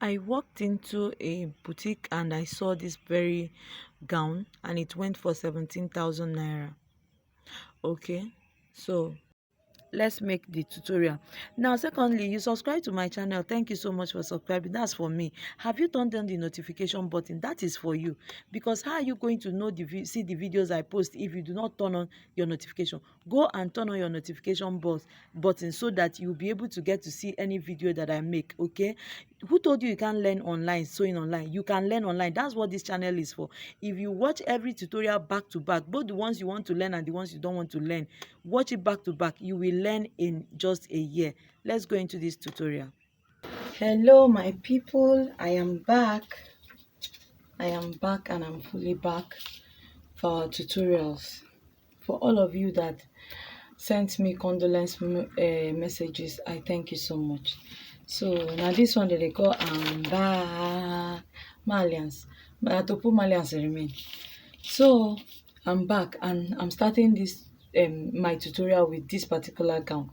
I walked into a boutique and I saw this very gown and it went for 17,000 naira. Okay, so let's make the tutorial now. Secondly, you subscribe to my channel. Thank you so much for subscribing. That's for me. Have you turned on the notification button? That is for you, because how are you going to know see the videos I post if you do not turn on your notification? Go and turn on your notification button so that you'll be able to get to see any video that I make. Okay, who told you you can't learn online, sewing online? You can learn online. That's what this channel is for. If you watch every tutorial back to back, both the ones you want to learn and the ones you don't want to learn, watch it back to back, you will learn in just a year. Let's go into this tutorial. Hello my people, I am back and I'm fully back for our tutorials. For all of you that sent me condolence messages, I thank you so much. So now this one that they call Malians, but to put Malians remain. So I'm back and I'm starting this my tutorial with this particular gown.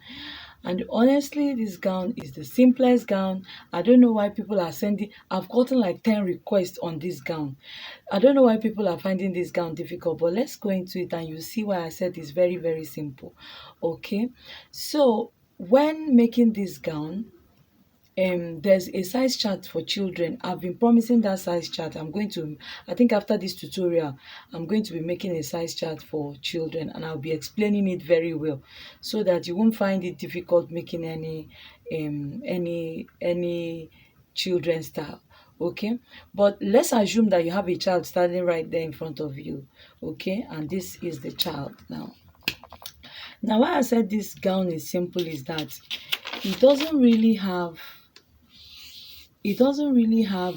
And honestly, this gown is the simplest gown. I don't know why people are sending. I've gotten like 10 requests on this gown. I don't know why people are finding this gown difficult, but let's go into it and you see why I said it's very, very simple. Okay, so when making this gown, there's a size chart for children. I've been promising that size chart. I think after this tutorial, I'm going to be making a size chart for children and I'll be explaining it very well so that you won't find it difficult making any children style. Okay, but let's assume that you have a child standing right there in front of you. Okay, and this is the child now why I said this gown is simple is that it doesn't really have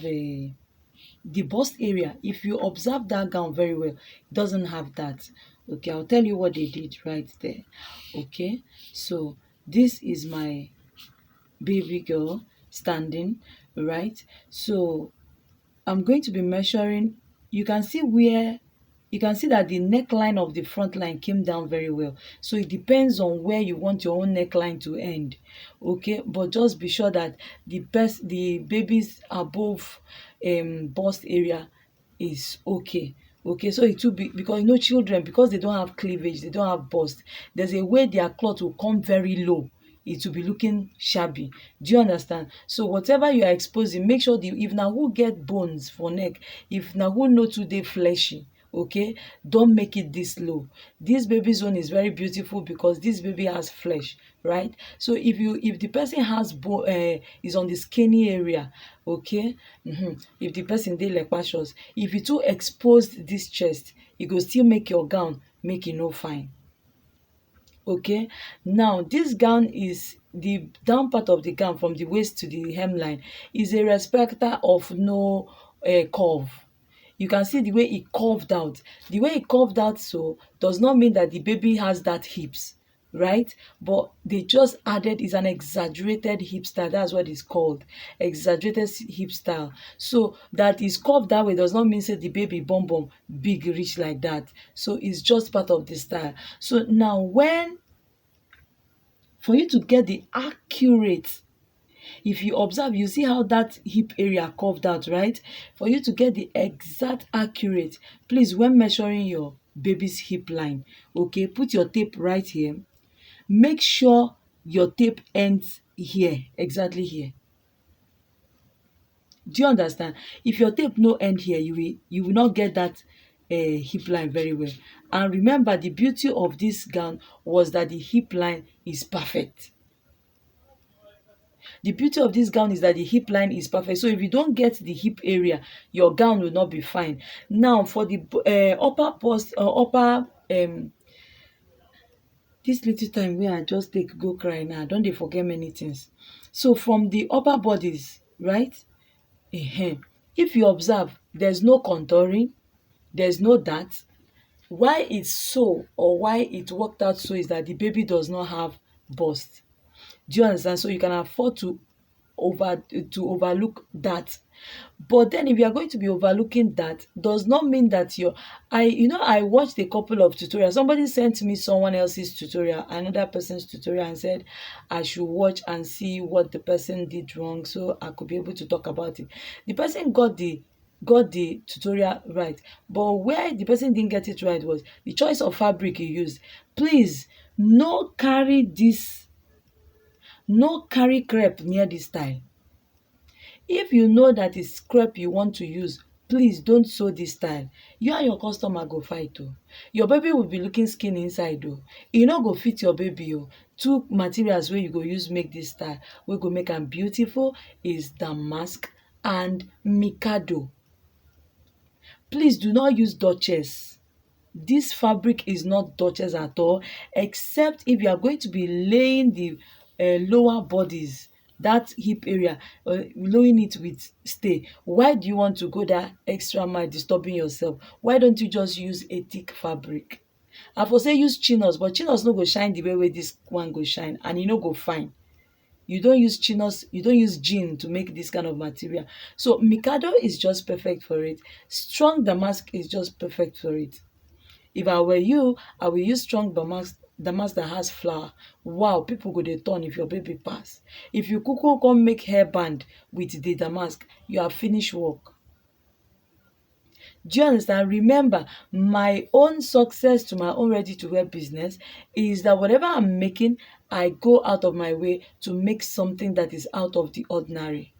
a the bust area. If you observe that gown very well, it doesn't have that. Okay, I'll tell you what they did right there. Okay, so this is my baby girl standing, right? So I'm going to be measuring. You can see that the neckline of the front line came down very well. So it depends on where you want your own neckline to end. Okay, but just be sure that the baby's above bust area is okay. Okay, so it will be, because you know children, because they don't have cleavage, they don't have bust, there's a way their cloth will come very low. It will be looking shabby. Do you understand? So whatever you are exposing, make sure if na who get bones for neck, if na who no too dey fleshy, okay, don't make it this low. This baby's own is very beautiful because this baby has flesh, right? So if the person has is on the skinny area, okay, if the person dey lepasious, if you too exposed this chest, e go still make your gown make e no fine. Okay, now this gown is the down part of the gown from the waist to the hemline is a respecter of no curve. You can see the way it curved out. The way it curved out so does not mean that the baby has that hips, right? But they just added is an exaggerated hip style. That's what it's called, exaggerated hip style. So that is curved that way does not mean say the baby bum bum big reach like that. So it's just part of the style. So now for you to get the accurate, if you observe, you see how that hip area curved out, right? For you to get the exact accurate, please, when measuring your baby's hip line, okay, put your tape right here. Make sure your tape ends here, exactly here. Do you understand? If your tape no end here, you will not get that hip line very well. And remember, the beauty of this gown was that the hip line is perfect. The beauty of this gown is that the hip line is perfect. So if you don't get the hip area, your gown will not be fine. Now for the upper bust upper this little time wey I just take go cry now, I don dey forget many things. So from the upper bodies, right? If you observe, there's no contouring, there's no that. Why it's so, or why it worked out so, is that the baby does not have bust. Do you understand? So you can afford to overlook that. But then if you are going to be overlooking that, does not mean that I watched a couple of tutorials. Somebody sent me someone else's tutorial, another person's tutorial, and said I should watch and see what the person did wrong so I could be able to talk about it. The person got the tutorial right, but where the person didn't get it right was the choice of fabric he used. Please, no carry this, no carry crepe near this style. If you know that it's crepe you want to use, please don't sew this style. You and your customer go fight o. Your baby will be looking skinny inside o. E no go fit your baby o. Two materials wey you go use make this style wey go make am beautiful is damask and mikado. Please do not use Duchess. This fabric is not Duchess at all, except if you are going to be laying the lower bodies, that hip area, laying it with stay. Why do you want to go that extra mile disturbing yourself? Why don't you just use a thick fabric? I for say use chinos, but chinos no go shine the way wey this one go shine, and e no go fine. You don't use chinos, you don't use jean to make this kind of material. So mikado is just perfect for it. Strong damask is just perfect for it. If I were you, I will use strong damask that has flower. Wow, people go dey turn if your baby pass. If you kuku come make hairband with the damask, you have finished work. Do you understand? Remember, my own success to my own ready to wear business is that whatever I'm making, I go out of my way to make something that is out of the ordinary.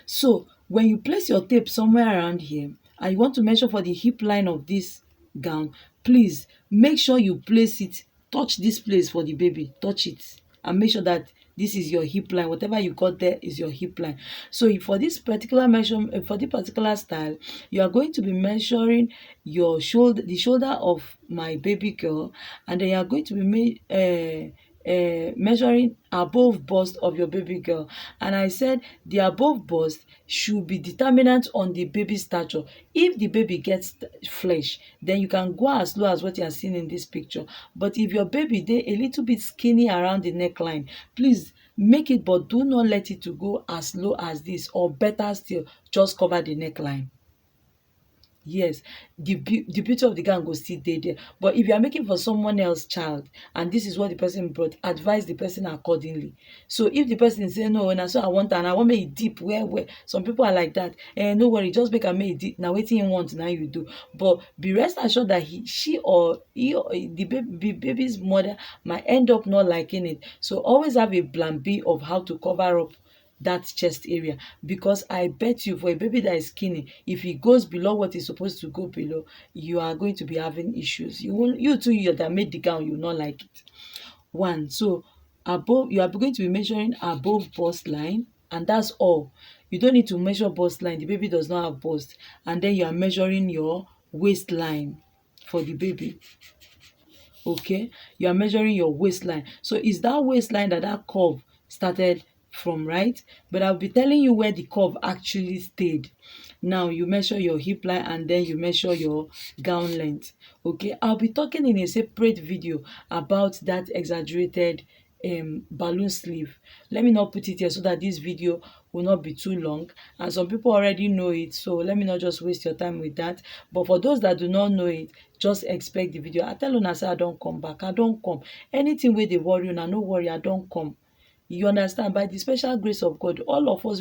So when you place your tape somewhere around here and you want to measure for the hip line of this gown, please make sure you place it, touch this place for the baby, touch it, and make sure that this is your hip line. Whatever you got there is your hip line. So for this particular for this particular style, you are going to be measuring your shoulder, the shoulder of my baby girl, and then you are going to be measuring above bust of your baby girl. And I said the above bust should be determinant on the baby stature. If the baby gets flesh, then you can go as low as what you are seeing in this picture. But if your baby dey a little bit skinny around the neckline, please make it, but do not let it to go as low as this, or better still, just cover the neckline. Yes, the beauty of the gown go still dey there. But if you are making for someone else child and this is what the person brought, advise the person accordingly. So if the person say no, na so I want and I want make e deep where some people are like that, no worry, just make am make e deep. Na wetin you want na you do. But be rest assured that she or the baby's mother might end up not liking it. So always have a plan B of how to cover up that chest area, because I bet you for a baby that is skinny, if he goes below what is supposed to go below, you are going to be having issues. You too, you that made the gown, you will not like it. One, so above, you are going to be measuring above bust line, and that's all. You don't need to measure bust line, the baby does not have bust. And then you are measuring your waistline for the baby. Okay, you are measuring your waistline. So is that waistline that curve started from, right? But I'll be telling you where the curve actually stayed. Now you measure your hip line and then you measure your gown length. Okay, I'll be talking in a separate video about that exaggerated balloon sleeve. Let me not put it here so that this video will not be too long, and some people already know it, so let me not just waste your time with that. But for those that do not know it, just expect the video. I tell una say I don come back, I don come. Anything wey dey worry una, no worry, I don come. You understand? By the special grace of God, all of us,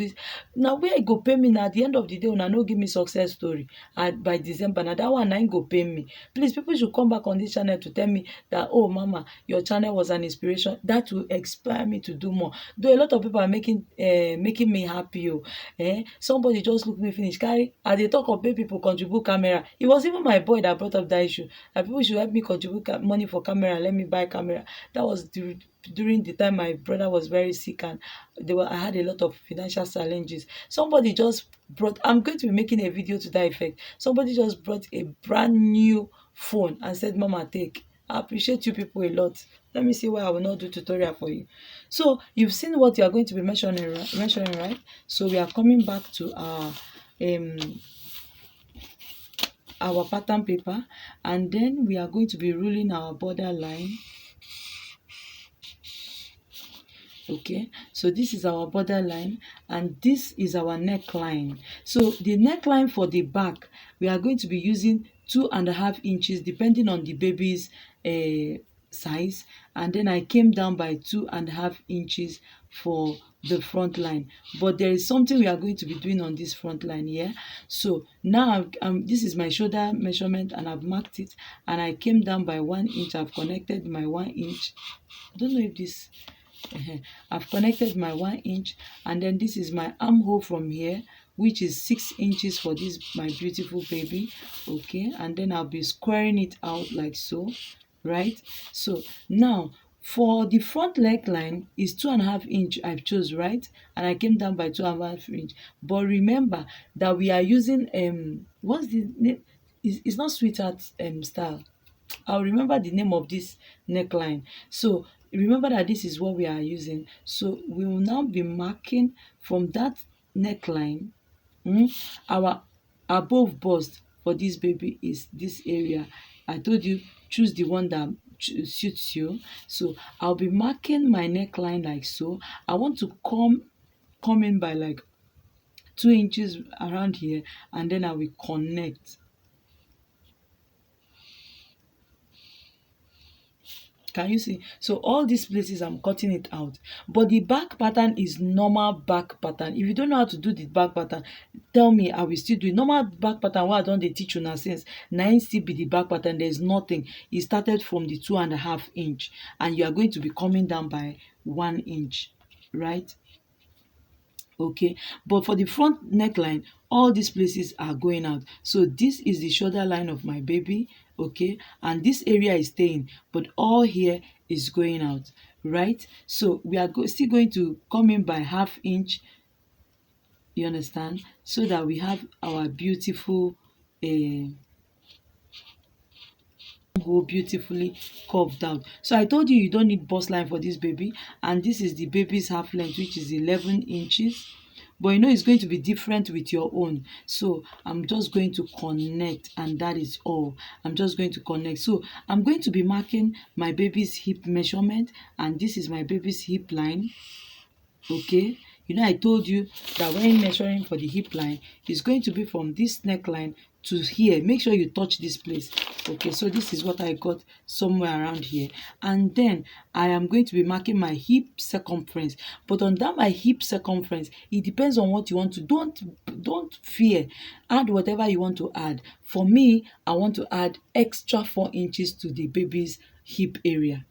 now where e go pay me na at the end of the day, una no give me success story and by December, na that one na im go pay me. Please, people should come back on this channel to tell me that, oh mama, your channel was an inspiration. That will inspire me to do more. Though a lot of people are making me happy. Somebody just look me finish carry as dey talk of make people contribute camera. It was even my boy that brought up that issue, that people should help me contribute money for camera, let me buy camera. That was during the time my brother was very sick and I had a lot of financial challenges. Somebody just brought, I'm going to be making a video to that effect. Somebody just brought a brand new phone and said, Mama, take. I appreciate you people a lot. Let me see why I will not do tutorial for you. So you've seen what you are going to be measuring, right? So we are coming back to our pattern paper, and then we are going to be ruling our border line. Okay, so this is our borderline and this is our neckline. So the neckline for the back, we are going to be using 2.5 inches depending on the baby's size, and then I came down by 2.5 inches for the front line. But there is something we are going to be doing on this front line here. So now this is my shoulder measurement and I've marked it, and I came down by 1 inch. I've connected my 1 inch. I don't know if this I've connected my 1 inch, and then this is my armhole from here, which is 6 inches for this my beautiful baby. Okay, and then I'll be squaring it out like so, right? So now for the front leg line is 2.5 inch I've chose, right? And I came down by 2.5 inch. But remember that we are using what's the name? It's not sweetheart style. I'll remember the name of this neckline. So remember that this is what we are using. So we will now be marking from that neckline. Our above bust for this baby is this area. I told you choose the one that suits you. So I'll be marking my neckline like so. I want to come in by like 2 inches around here, and then I will connect. Can you see? So all these places I'm cutting it out. But the back pattern is normal back pattern. If you don't know how to do the back pattern, tell me, I will still do it. Normal back pattern wey I don dey teach una since, na im still be the back pattern. There is nothing. It started from the 2.5 inch and you are going to be coming down by 1 inch, right? Okay, but for the front neckline, all these places are going out. So this is the shoulder line of my baby, okay, and this area is staying, but all here is going out, right? So we are still going to come in by 1/2 inch, you understand, so that we have our beautiful hole beautifully curved out. So I told you you don't need bust line for this baby, and this is the baby's half length, which is 11 inches. But you know it's going to be different with your own. So I'm just going to connect, and that is all. I'm just going to connect. So I'm going to be marking my baby's hip measurement, and this is my baby's hip line. Okay, you know I told you that when measuring for the hip line, it's going to be from this neckline to here. Make sure you touch this place. Okay, so this is what I got somewhere around here, and then I am going to be marking my hip circumference. But on that my hip circumference, it depends on what you want to. Don't fear, add whatever you want to add. For me, I want to add extra 4 inches to the baby's hip area,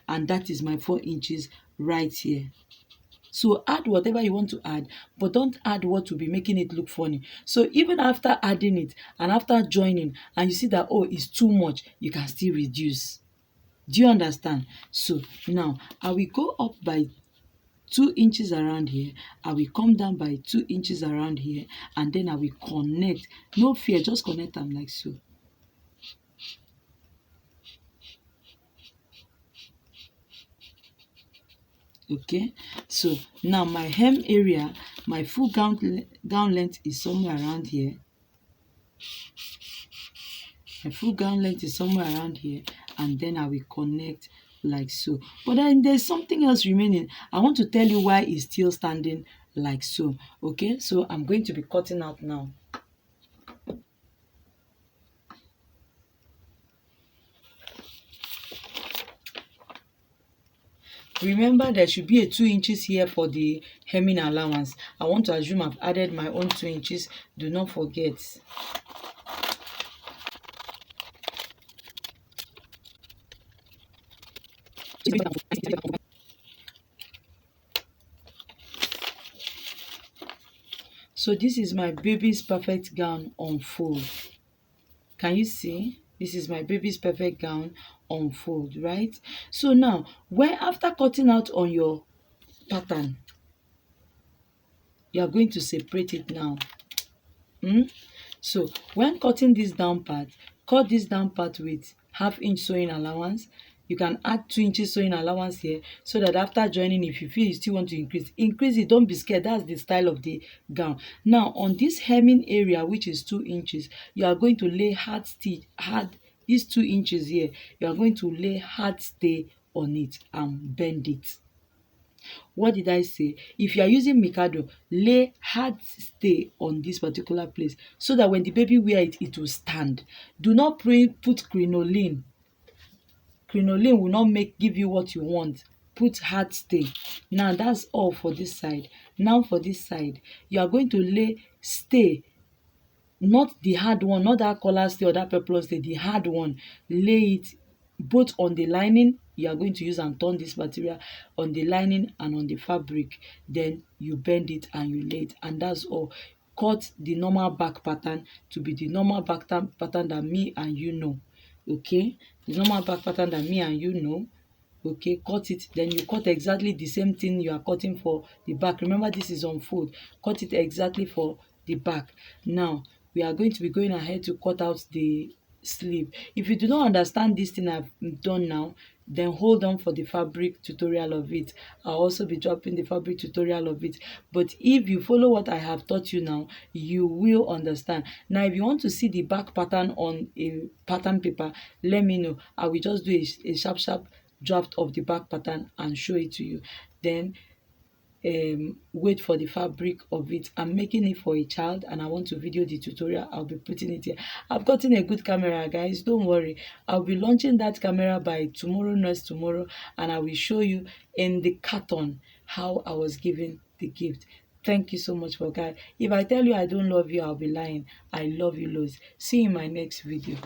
and that is my 4 inches right here. So add whatever you want to add, but don't add what will be making it look funny. So even after adding it and after joining, and you see that, oh, it's too much, you can still reduce. Do you understand? So now I will go up by 2 inches around here. I will come down by 2 inches around here, and then I will connect. No fear, just connect them like so. Okay, so now my hem area, my full gown length is somewhere around here. My full gown length is somewhere around here, and then I will connect like so. But then there's something else remaining. I want to tell you why it's still standing like so. Okay, so I'm going to be cutting out now. Remember, there should be a 2 inches here for the hemming allowance. I want to assume I've added my own 2 inches. Do not forget. So this is my baby's perfect gown on fold. Can you see? This is my baby's perfect gown on fold, right? So now, when after cutting out on your pattern, you are going to separate it now. So when cutting this down part, cut this down part with 1/2 inch sewing allowance. You can add 2 inches sewing allowance here, so that after joining, if you feel you still want to increase it. Don't be scared. That's the style of the gown. Now on this hemming area, which is 2 inches, you are going to lay hard these 2 inches here. You are going to lay hard stay on it and bend it. What did I say? If you are using Mikado, lay hard stay on this particular place so that when the baby wear it, it will stand. Do not put crinoline. Crinoline will not give you what you want. Put hard stay. Now that's all for this side. Now for this side, you are going to lay stay, not the hard one, not that color stay or that pepper stay, the hard one. Lay it both on the lining. You are going to use and turn this material on the lining and on the fabric. Then you bend it and you lay it, and that's all. Cut the normal back pattern to be the normal back pattern that me and you know. Okay, the normal back pattern that me and you know. Okay, cut it, then you cut exactly the same thing you are cutting for the back. Remember, this is on fold. Cut it exactly for the back. Now we are going to be going ahead to cut out the sleeve. If you do not understand this thing I've done now, then hold on for the fabric tutorial of it. I'll also be dropping the fabric tutorial of it. But if you follow what I have taught you now, you will understand. Now if you want to see the back pattern on a pattern paper, let me know. I will just do a sharp draft of the back pattern and show it to you. Then wait for the fabric of it. I'm making it for a child and I want to video the tutorial. I'll be putting it here. I've gotten a good camera, guys, don't worry. I'll be launching that camera by tomorrow, next tomorrow, and I will show you in the carton how I was given the gift. Thank you so much for that. If I tell you I don't love you, I'll be lying. I love you loads. See you in my next video.